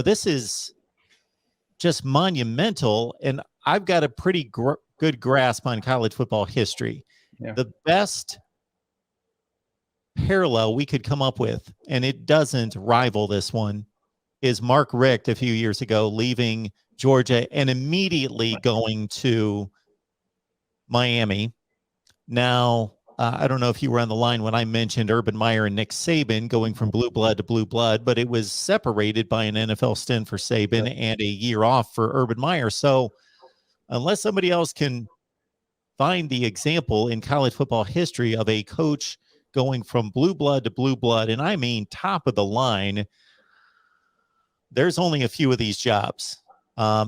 this is just monumental. And I've got a pretty good grasp on college football history. Yeah. The best parallel we could come up with, and it doesn't rival this one, is Mark Richt a few years ago leaving Georgia and immediately going to Miami. Now, I don't know if you were on the line when I mentioned Urban Meyer and Nick Saban going from blue blood to blue blood, but it was separated by an NFL stint for Saban and a year off for Urban Meyer. So unless somebody else can find the example in college football history of a coach going from blue blood to blue blood, and I mean top of the line, there's only a few of these jobs.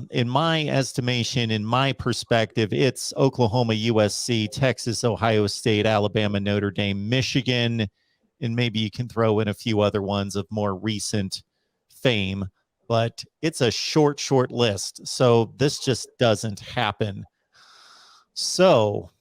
In my estimation, in my perspective, it's Oklahoma, USC, Texas, Ohio State, Alabama, Notre Dame, Michigan, and maybe you can throw in a few other ones of more recent fame, but it's a short list. So this just doesn't happen. So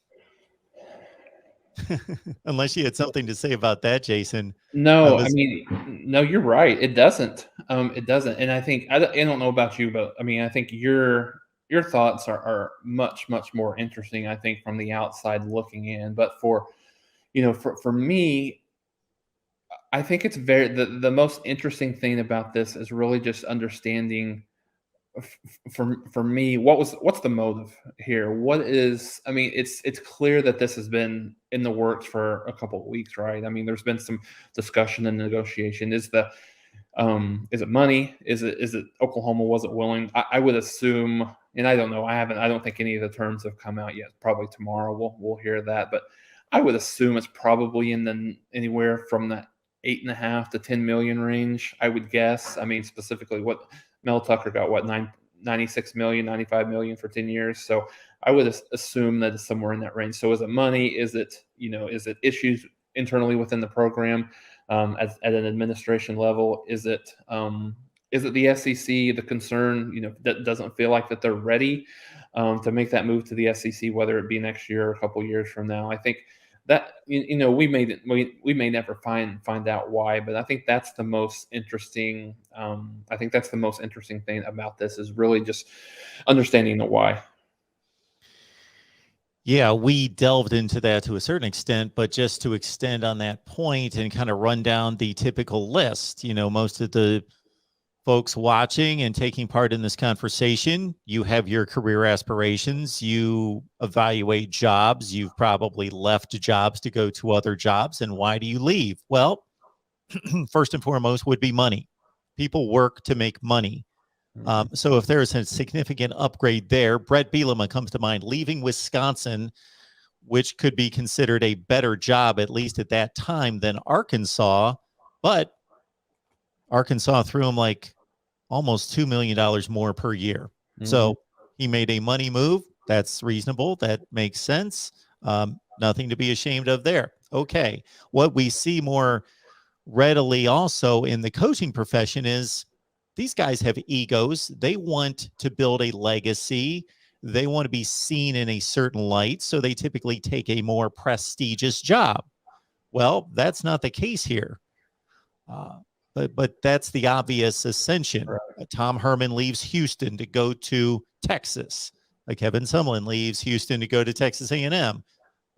unless you had something to say about that, Jason. No, I mean, no, you're right. It doesn't. It doesn't. And I think I don't know about you, but I mean, I think your thoughts are much more interesting. I think from the outside looking in, but for me, I think it's the most interesting thing about this is really just understanding. For me, what's the motive here? What is? I mean, it's clear that this has been in the works for a couple of weeks, right? I mean, there's been some discussion and negotiation. Is it money? Is it Oklahoma wasn't willing? I would assume, and I don't know. I don't think any of the terms have come out yet. Probably tomorrow we'll hear that, but I would assume it's probably anywhere from that 8.5 to 10 million range. I would guess. I mean, specifically what Mel Tucker got, 96 million, 95 million for 10 years. So I would assume that it's somewhere in that range. So is it money? Is it issues internally within the program at an administration level? Is it the SEC, the concern, that doesn't feel like that they're ready to make that move to the SEC, whether it be next year or a couple years from now? I think that we may never find out why, but I think that's the most interesting. I think that's the most interesting thing about this is really just understanding the why. Yeah, we delved into that to a certain extent, but just to extend on that point and kind of run down the typical list, most of the folks watching and taking part in this conversation, you have your career aspirations, you evaluate jobs, you've probably left jobs to go to other jobs. And why do you leave? Well, first and foremost would be money. People work to make money. So if there's a significant upgrade there, Brett Bielema comes to mind, leaving Wisconsin, which could be considered a better job, at least at that time, than Arkansas. But Arkansas threw him like almost $2 million more per year. Mm-hmm. So he made a money move. That's reasonable. That makes sense. Nothing to be ashamed of there. Okay. What we see more readily also in the coaching profession is these guys have egos. They want to build a legacy. They want to be seen in a certain light. So they typically take a more prestigious job. Well, that's not the case here. But that's the obvious ascension. Right. Tom Herman leaves Houston to go to Texas. Kevin Sumlin leaves Houston to go to Texas A&M.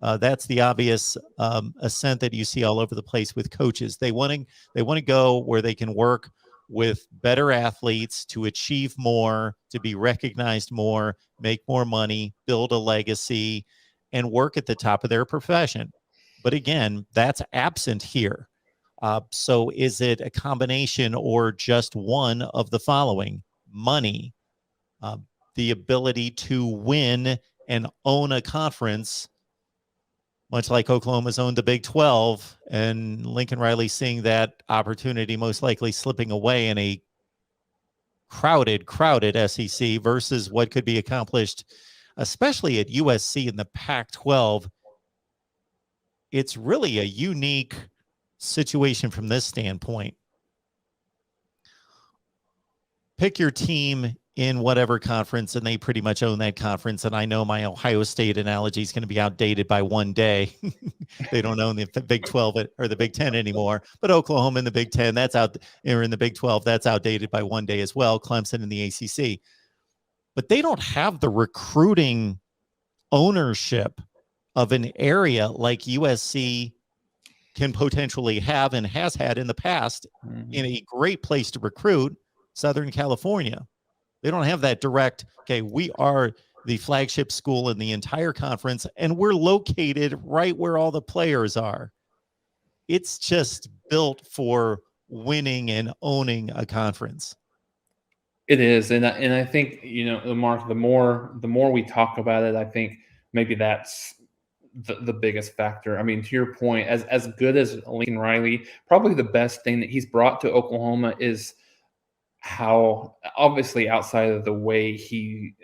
That's the obvious ascent that you see all over the place with coaches. They want to go where they can work with better athletes to achieve more, to be recognized more, make more money, build a legacy, and work at the top of their profession. But again, that's absent here. So is it a combination or just one of the following? Money, the ability to win and own a conference, much like Oklahoma's owned the Big 12, and Lincoln Riley seeing that opportunity most likely slipping away in a crowded SEC versus what could be accomplished, especially at USC in the Pac-12. It's really a unique situation from this standpoint. Pick your team in whatever conference, and they pretty much own that conference. And I know my Ohio State analogy is going to be outdated by one day. They don't own the Big 12 or the Big 10 anymore, but Oklahoma in the Big 10, that's out, or in the Big 12, that's outdated by one day as well. Clemson in the ACC, but they don't have the recruiting ownership of an area like USC can potentially have and has had in the past in a great place to recruit, Southern California. They don't have that direct, okay, we are the flagship school in the entire conference, and we're located right where all the players are. It's just built for winning and owning a conference. It is, and I think, Mark, the more we talk about it, I think maybe that's the biggest factor. I mean, to your point, as good as Lincoln Riley, probably the best thing that he's brought to Oklahoma is how, obviously, outside of the way he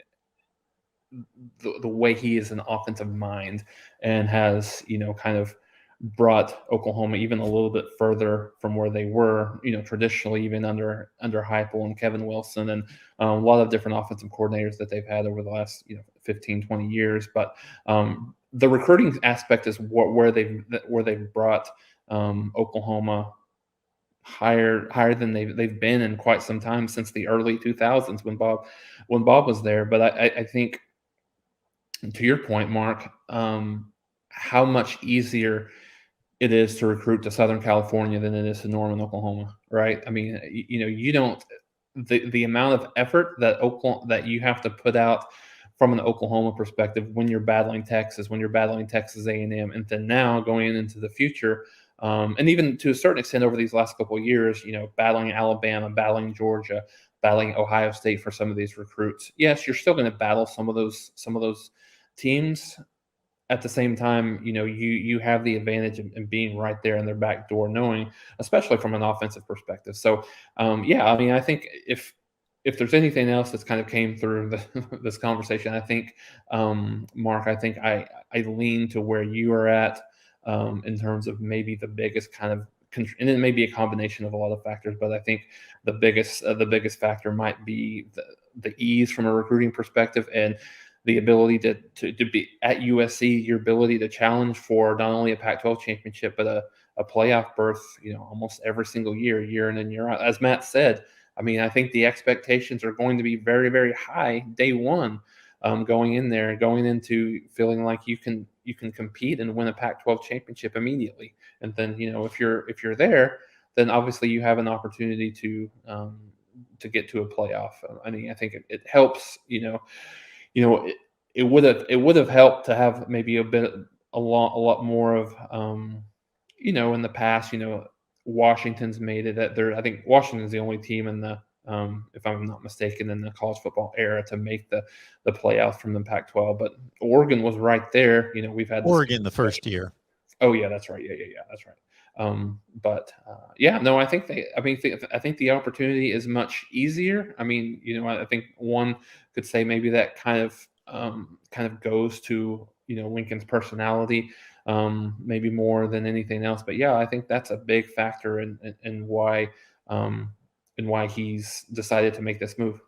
is an offensive mind and has, kind of brought Oklahoma even a little bit further from where they were, traditionally, even under Heupel and Kevin Wilson and a lot of different offensive coordinators that they've had over the last 15, 20 years. But the recruiting aspect is where they've brought Oklahoma higher than they've been in quite some time, since the early 2000s when Bob was there. But I think, to your point, Mark, how much easier it is to recruit to Southern California than it is to Norman, Oklahoma, right? I mean, you don't, the amount of effort that you have to put out from an Oklahoma perspective when you're battling Texas, when you're battling Texas A&M, and then now going into the future, and even to a certain extent over these last couple of years, battling Alabama, battling Georgia, battling Ohio State for some of these recruits. Yes, you're still going to battle some of those teams. At the same time, you have the advantage in being right there in their back door, knowing, especially from an offensive perspective. So, yeah, I mean, I think if there's anything else that's kind of came through this conversation, I think, Mark, I think I lean to where you are at, in terms of maybe the biggest kind of, and it may be a combination of a lot of factors, but I think the biggest factor might be the ease from a recruiting perspective, and the ability to be at USC, your ability to challenge for not only a Pac-12 championship, but a playoff berth, almost every single year in and year out. As Matt said, I mean, I think the expectations are going to be very, very high day one, going in there, going into feeling like you can compete and win a Pac-12 championship immediately. And then, if you're there, then obviously you have an opportunity to get to a playoff. I mean, I think it helps, it would have helped to have maybe a lot more of, in the past, Washington's made it I think Washington's the only team in the, if I'm not mistaken, in the college football era to make the playoff from the Pac-12. But Oregon was right there. We've had Oregon the first year. Oh yeah, that's right. Yeah, that's right. But yeah, no, I think I think the opportunity is much easier. I mean, I think one could say maybe that kind of goes to Lincoln's personality, maybe more than anything else. But yeah, I think that's a big factor in why he's decided to make this move.